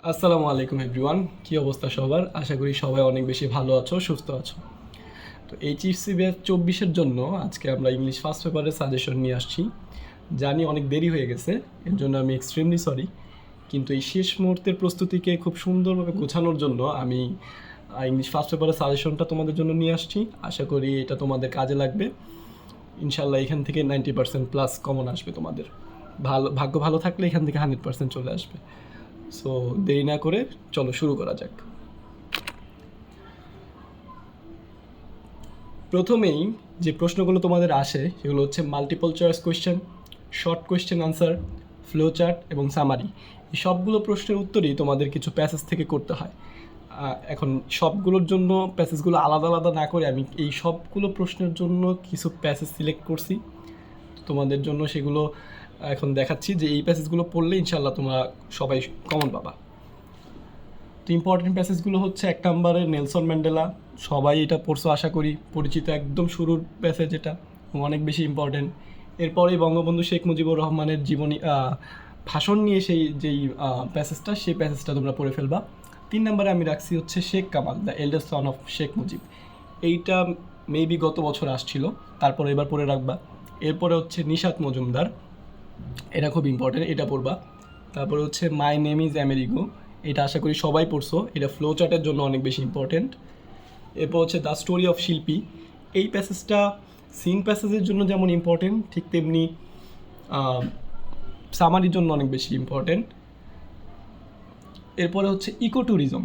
আসসালামু আলাইকুম এভরিওয়ান, কী অবস্থা সবার? আশা করি সবাই অনেক বেশি ভালো আছো, সুস্থ আছো। তো এইচএসসি ব্যাচ 24-এর জন্য আজকে আমরা ইংলিশ ফার্স্ট পেপারের সাজেশন নিয়ে আসছি। জানি অনেক দেরি হয়ে গেছে, এর জন্য আমি এক্সট্রিমলি সরি। কিন্তু এই শেষ মুহূর্তের প্রস্তুতিকে খুব সুন্দরভাবে গোছানোর জন্য আমি ইংলিশ ফার্স্ট পেপারের সাজেশনটা তোমাদের জন্য নিয়ে আসছি। আশা করি এটা তোমাদের কাজে লাগবে। ইনশাল্লাহ এখান থেকে 90% প্লাস কমন আসবে তোমাদের। ভাগ্য ভালো থাকলে এখান থেকে 100% চলে আসবে। সো দেরি না করে চলো শুরু করা যাক। প্রথমেই যে প্রশ্নগুলো তোমাদের আসে সেগুলো হচ্ছে multiple choice question, short question answer, flow chart এবং সামারি। এই সবগুলো প্রশ্নের উত্তরই তোমাদের কিছু প্যাসেজ থেকে করতে হয়। এখন সবগুলোর জন্য প্যাসেজগুলো আলাদা আলাদা না করে আমি এই সবগুলো প্রশ্নের জন্য কিছু প্যাসেজ সিলেক্ট করছি। তোমাদের জন্য সেগুলো এখন দেখাচ্ছি যে এই প্যাসেজগুলো পড়লে ইনশাল্লাহ তোমরা সবাই কমন পাবা। তো ইম্পর্টেন্ট প্যাসেজগুলো হচ্ছে 1 নম্বরে নেলসন ম্যান্ডেলা, সবাই এটা পড়ছো আশা করি, পরিচিত একদম শুরুর প্যাসেজ এটা, অনেক বেশি ইম্পর্টেন্ট। এরপরেই বঙ্গবন্ধু শেখ মুজিবুর রহমানের জীবনী ভাষণ নিয়ে যেই প্যাসেজটা, সেই প্যাসেজটা তোমরা পড়ে ফেলবা। 3 নম্বরে আমি রাখছি হচ্ছে Sheikh Kamal, the eldest son of Sheikh Mujib. এইটা মেবি গত বছর আসছিল, তারপরে এবার পড়ে রাখবা। এরপরে হচ্ছে নিশাত মজুমদার, এটা খুব ইম্পর্টেন্ট, এটা পড়বা। তারপরে হচ্ছে মাই নেম ইজ আমেরিগো, এটা আশা করি সবাই পড়ছো, এটা ফ্লো চার্টের জন্য অনেক বেশি ইম্পর্টেন্ট। এরপর হচ্ছে দ্য স্টোরি অফ শিল্পী, এই প্যাসেজটা সিন প্যাসেজের জন্য যেমন ইম্পর্টেন্ট, ঠিক তেমনি সামারির জন্য অনেক বেশি ইম্পর্টেন্ট। এরপরে হচ্ছে ইকো ট্যুরিজম,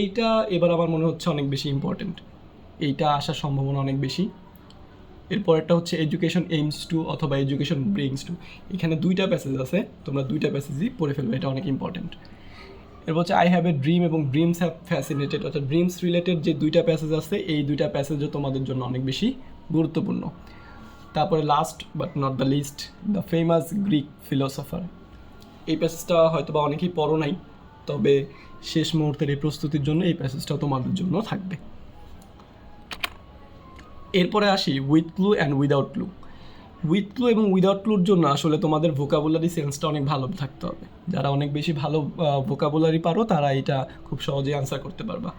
এইটা এবার আমার মনে হচ্ছে অনেক বেশি ইম্পর্টেন্ট, এইটা আসার সম্ভাবনা অনেক বেশি। এরপরেরটা হচ্ছে এডুকেশন এইমস টু অথবা এডুকেশন ব্রিংস টু, এখানে 2টা প্যাসেজ আছে, তোমরা 2টা প্যাসেজই পড়ে ফেলবে, এটা অনেক ইম্পর্টেন্ট। এরপর হচ্ছে আই হ্যাভ এ ড্রিম এবং ড্রিমস হ্যাভ ফ্যাসিনেটেড, অর্থাৎ ড্রিমস রিলেটেড যে 2টা প্যাসেজ আছে, এই 2টা প্যাসেজও তোমাদের জন্য অনেক বেশি গুরুত্বপূর্ণ। তারপরে last but not the least, the famous Greek philosopher, এই প্যাসেজটা হয়তো বা অনেকেই পড়ো নাই, তবে শেষ মুহূর্তের এই প্রস্তুতির জন্য এই প্যাসেজটাও তোমাদের জন্য থাকবে। এরপরে আসি with clue and without clue. With clue এবং উইদাউট ক্লুর জন্য আসলে তোমাদের ভোকাবুলারি সেন্সটা অনেক ভালো থাকতে হবে। যারা অনেক বেশি ভালো ভোকাবুলারি পারো তারা এটা খুব সহজেই আনসার করতে পারবা।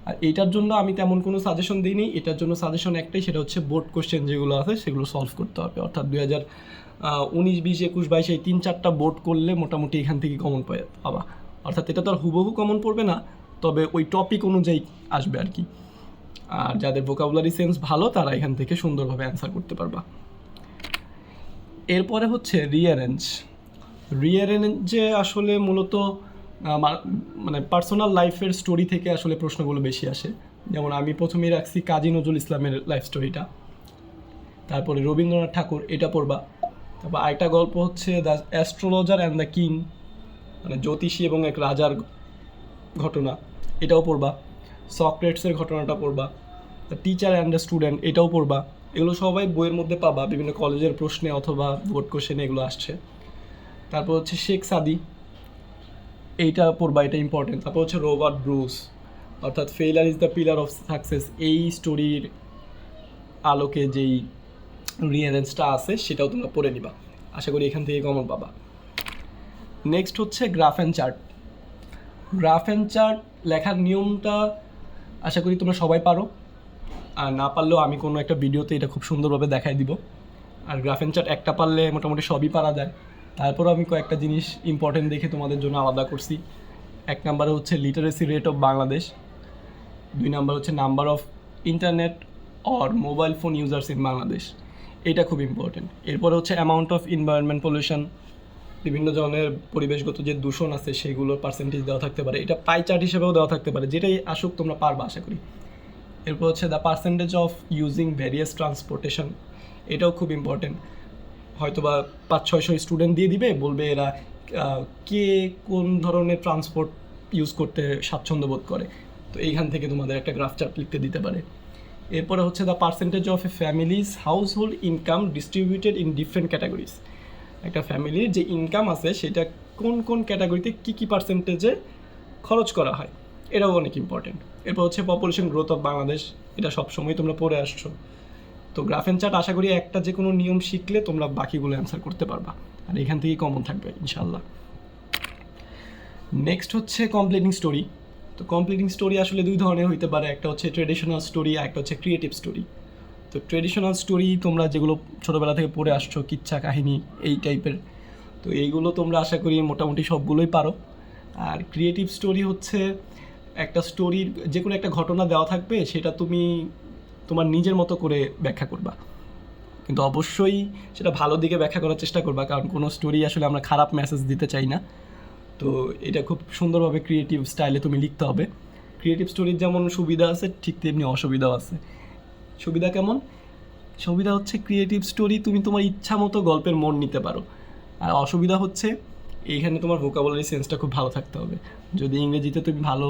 আর এইটার জন্য আমি তেমন কোনো সাজেশন দিইনি, এটার জন্য সাজেশন একটাই, সেটা হচ্ছে বোর্ড কোশ্চেন যেগুলো আছে সেগুলো সলভ করতে হবে। অর্থাৎ 2019, 20, 21, 22 এই 3-4টা বোর্ড করলে মোটামুটি এখান থেকে কমন পাবা। অর্থাৎ এটা তো আর হুবহু কমন পড়বে না, তবে ওই টপিক অনুযায়ী আসবে আর কি। আর যাদের ভোকাবুলারি সেন্স ভালো তারা এখান থেকে সুন্দরভাবে অ্যান্সার করতে পারবা। এরপরে হচ্ছে রিয়ারেঞ্জে আসলে মূলত মানে পার্সোনাল লাইফের স্টোরি থেকে আসলে প্রশ্নগুলো বেশি আসে। যেমন আমি প্রথমেই রাখছি কাজী নজরুল ইসলামের লাইফ স্টোরিটা, তারপরে রবীন্দ্রনাথ ঠাকুর, এটা পড়বা। তারপর আরেকটা গল্প হচ্ছে the astrologer and the king, মানে জ্যোতিষী এবং এক রাজার ঘটনা, এটাও পড়বা। সক্রেটসের ঘটনাটা পড়বা। The teacher and the student, এটাও পড়বা। এগুলো সবাই বইয়ের মধ্যে পাবা, বিভিন্ন কলেজের প্রশ্নে অথবা বোর্ড কোশ্চেনে এগুলো আসছে। তারপর হচ্ছে শেখ সাদি, এইটা পড়বা, এটা ইম্পর্টেন্ট। তারপর হচ্ছে রবার্ট ব্রুস, অর্থাৎ failure is the pillar of success, এই স্টোরির আলোকে যেই রিয়ারেন্সটা আছে সেটাও তোমরা পড়ে নিবা, আশা করি এখান থেকে কমন পাবা। নেক্সট হচ্ছে graph and chart. Graph and chart লেখার নিয়মটা আশা করি তোমরা সবাই পারো, আর না পারলেও আমি কোনো একটা ভিডিওতে এটা খুব সুন্দরভাবে দেখাই দিব। আর গ্রাফ অ্যান্ড চার্ট একটা পারলে মোটামুটি সবই পারা যায়। তারপরও আমি কয়েকটা জিনিস ইম্পর্টেন্ট দেখে তোমাদের জন্য আলাদা করছি। 1 নম্বরে হচ্ছে লিটারেসি রেট অফ বাংলাদেশ, 2 নম্বর হচ্ছে number of internet or mobile phone users in Bangladesh, এটা খুব ইম্পর্টেন্ট। এরপরে হচ্ছে অ্যামাউন্ট অফ এনভায়রনমেন্ট পলিউশন, বিভিন্ন ধরনের পরিবেশগত যে দূষণ আছে সেগুলোর পার্সেন্টেজ দেওয়া থাকতে পারে, এটা পাই চার্ট হিসেবেও দেওয়া থাকতে পারে, যেটাই আসুক তোমরা পারবা আশা করি। এরপর হচ্ছে the percentage of using various transportation, এটাও খুব ইম্পর্টেন্ট। হয়তো বা 500-600 স্টুডেন্ট দিয়ে দিবে, বলবে এরা কে কোন ধরনের ট্রান্সপোর্ট ইউজ করতে স্বাচ্ছন্দ্য বোধ করে, তো এইখান থেকে তোমাদের একটা গ্রাফ চার্ট লিখতে দিতে পারে। এরপরে হচ্ছে the percentage of A families house hold income distributed in different categories, একটা ফ্যামিলির যে ইনকাম আছে সেটা কোন কোন ক্যাটাগরিতে কী কী পার্সেন্টেজে খরচ করা হয়, এটাও অনেক ইম্পর্টেন্ট। এরপর হচ্ছে পপুলেশন গ্রোথ অফ বাংলাদেশ, এটা সবসময় তোমরা পড়ে আসছো। তো গ্রাফ অ্যান্ড চার্ট আশা করি একটা যে কোনো নিয়ম শিখলে তোমরা বাকিগুলো অ্যান্সার করতে পারবা, আর এখান থেকেই কমন থাকবে ইনশাল্লাহ। নেক্সট হচ্ছে কমপ্লিটিং স্টোরি। তো কমপ্লিটিং স্টোরি আসলে দুই ধরনের হইতে পারে, একটা হচ্ছে ট্রেডিশনাল স্টোরি আর একটা হচ্ছে ক্রিয়েটিভ স্টোরি। তো ট্রেডিশনাল স্টোরি তোমরা যেগুলো ছোটোবেলা থেকে পড়ে আসছো, কিচ্ছা কাহিনী এই টাইপের, তো এইগুলো তোমরা আশা করি মোটামুটি সবগুলোই পারো। আর ক্রিয়েটিভ স্টোরি হচ্ছে একটা স্টোরির যে কোনো একটা ঘটনা দেওয়া থাকবে, সেটা তুমি তোমার নিজের মতো করে ব্যাখ্যা করবা, কিন্তু অবশ্যই সেটা ভালো দিকে ব্যাখ্যা করার চেষ্টা করবা, কারণ কোনো স্টোরি আসলে আমরা খারাপ মেসেজ দিতে চাই না। তো এটা খুব সুন্দরভাবে ক্রিয়েটিভ স্টাইলে তুমি লিখতে হবে। ক্রিয়েটিভ স্টোরির যেমন সুবিধা আছে, ঠিক তেমনি অসুবিধাও আছে। সুবিধা কেমন? সুবিধা হচ্ছে ক্রিয়েটিভ স্টোরি তুমি তোমার ইচ্ছা মতো গল্পের মোড় নিতে পারো। আর অসুবিধা হচ্ছে এইখানে তোমার ভোকাবুলারি সেন্সটা খুব ভালো থাকতে হবে। যদি ইংরেজিতে তুমি ভালো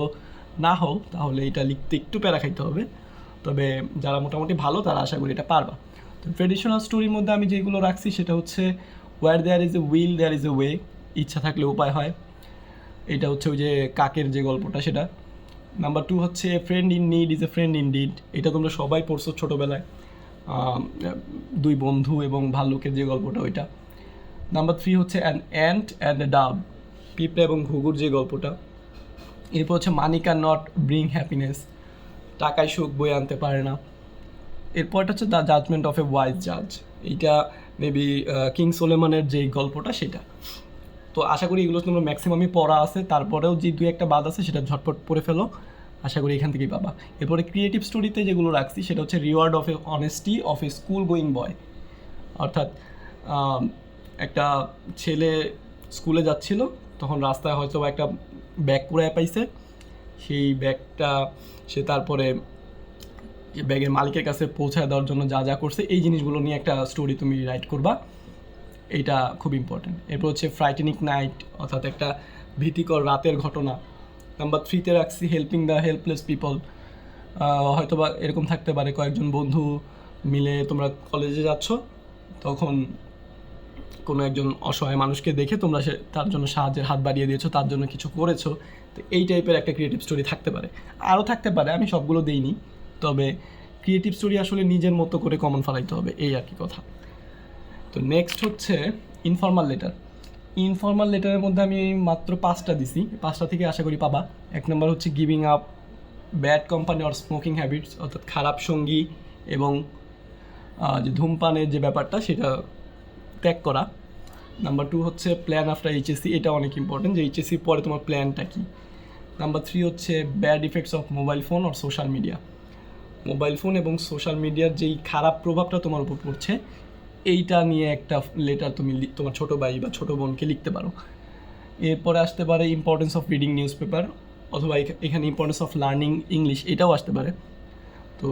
না হও তাহলে এটা লিখতে একটু প্যারা খাইতে হবে, তবে যারা মোটামুটি ভালো তারা আশা করি এটা পারবা। তো ট্রেডিশনাল স্টোরির মধ্যে আমি যেগুলো রাখছি সেটা হচ্ছে where there is a will there is a way, ইচ্ছা থাকলে উপায় হয়। এটা হচ্ছে ওই যে কাকের যে গল্পটা সেটা। নাম্বার 2 হচ্ছে friend in need is a friend in deed, এটা তোমরা সবাই পড়ছো ছোটোবেলায়, দুই বন্ধু এবং ভাল্লুকের যে গল্পটা ওইটা। নাম্বার 3 হচ্ছে অ্যান অ্যান্ট অ্যান্ড এ ডাব, পিঁপড়ে এবং ঘুঘুর যে গল্পটা। এরপর হচ্ছে money can not bring happiness, টাকায় সুখ বয়ে আনতে পারে না। এরপরটা হচ্ছে the judgement of a wise জাজ, এইটা মেবি কিং সোলেমানের যে গল্পটা সেটা। তো আশা করি এগুলো তোমরা ম্যাক্সিমামই পড়া আছে, তারপরেও যে দুই একটা বাদ আছে সেটা ঝটপট পড়ে ফেলো, আশা করি এখান থেকেই পাবা। এরপরে ক্রিয়েটিভ স্টোরিতে যেগুলো রাখছি সেটা হচ্ছে reward of a honesty of a school going boy, অর্থাৎ একটা ছেলে স্কুলে যাচ্ছিল, তখন রাস্তায় হয়তো বা একটা ব্যাগ কুড়ায় পাইছে, সেই ব্যাগটা সে তারপরে ব্যাগের মালিকের কাছে পৌঁছায় দেওয়ার জন্য যা যা করছে, এই জিনিসগুলো নিয়ে একটা স্টোরি তুমি রাইট করবা, এইটা খুব ইম্পর্টেন্ট। এরপর হচ্ছে ফ্রাইটেনিক নাইট, অর্থাৎ একটা ভীতিকর রাতের ঘটনা। নাম্বার 3-তে রাখছি হেল্পিং দ্য হেল্পলেস পিপল, হয়তো বা এরকম থাকতে পারে কয়েকজন বন্ধু মিলে তোমরা কলেজে যাচ্ছ, তখন কোনো একজন অসহায় মানুষকে দেখে তোমরা তার জন্য সাহায্যের হাত বাড়িয়ে দিয়েছো, তার জন্য কিছু করেছো। তো এই টাইপের একটা ক্রিয়েটিভ স্টোরি থাকতে পারে, আরও থাকতে পারে, আমি সবগুলো দিইনি, তবে ক্রিয়েটিভ স্টোরি আসলে নিজের মতো করে কমন ফলাইতে হবে, এই আর কি কথা। তো নেক্সট হচ্ছে ইনফর্মাল লেটার। ইনফর্মাল লেটারের মধ্যে আমি মাত্র 5টা দিছি, 5টা থেকে আশা করি পাবা। 1 নম্বর হচ্ছে giving up bad company or smoking habits, অর্থাৎ খারাপ সঙ্গী এবং যে ধূমপানের যে ব্যাপারটা সেটা ত্যাগ করা। নাম্বার 2 হচ্ছে প্ল্যান আফটার এইচএসসি, এটা অনেক ইম্পর্টেন্ট যে এইচএসসির পরে তোমার প্ল্যানটা কী। নাম্বার 3 হচ্ছে bad effects of mobile phone or social media, mobile phone এবং সোশ্যাল মিডিয়ার যেই খারাপ প্রভাবটা তোমার উপর পড়ছে এইটা নিয়ে একটা লেটার তুমি তোমার ছোটো ভাই বা ছোটো বোনকে লিখতে পারো। এরপরে আসতে পারে importance of reading news paper, অথবা এখানে ইম্পর্টেন্স অফ লার্নিং ইংলিশ, এটাও আসতে পারে। তো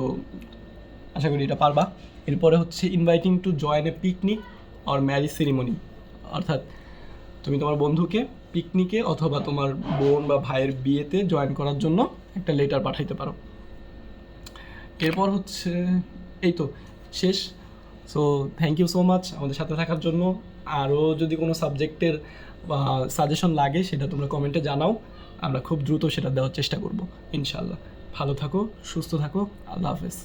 আশা করি এটা পারবা। এরপরে হচ্ছে inviting to join A picnic or marriage ceremony, অর্থাৎ তুমি তোমার বন্ধুকে পিকনিকে অথবা তোমার বোন বা ভাইয়ের বিয়েতে জয়েন করার জন্য একটা লেটার পাঠাইতে পারো। এরপর হচ্ছে এই তো শেষ। So thank you so much আমাদের সাথে থাকার জন্য। আরও যদি কোনো সাবজেক্টের সাজেশন লাগে সেটা তোমরা কমেন্টে জানাও, আমরা খুব দ্রুত সেটা দেওয়ার চেষ্টা করব ইনশাল্লাহ। ভালো থাকো, সুস্থ থাকো, আল্লাহ হাফেজ।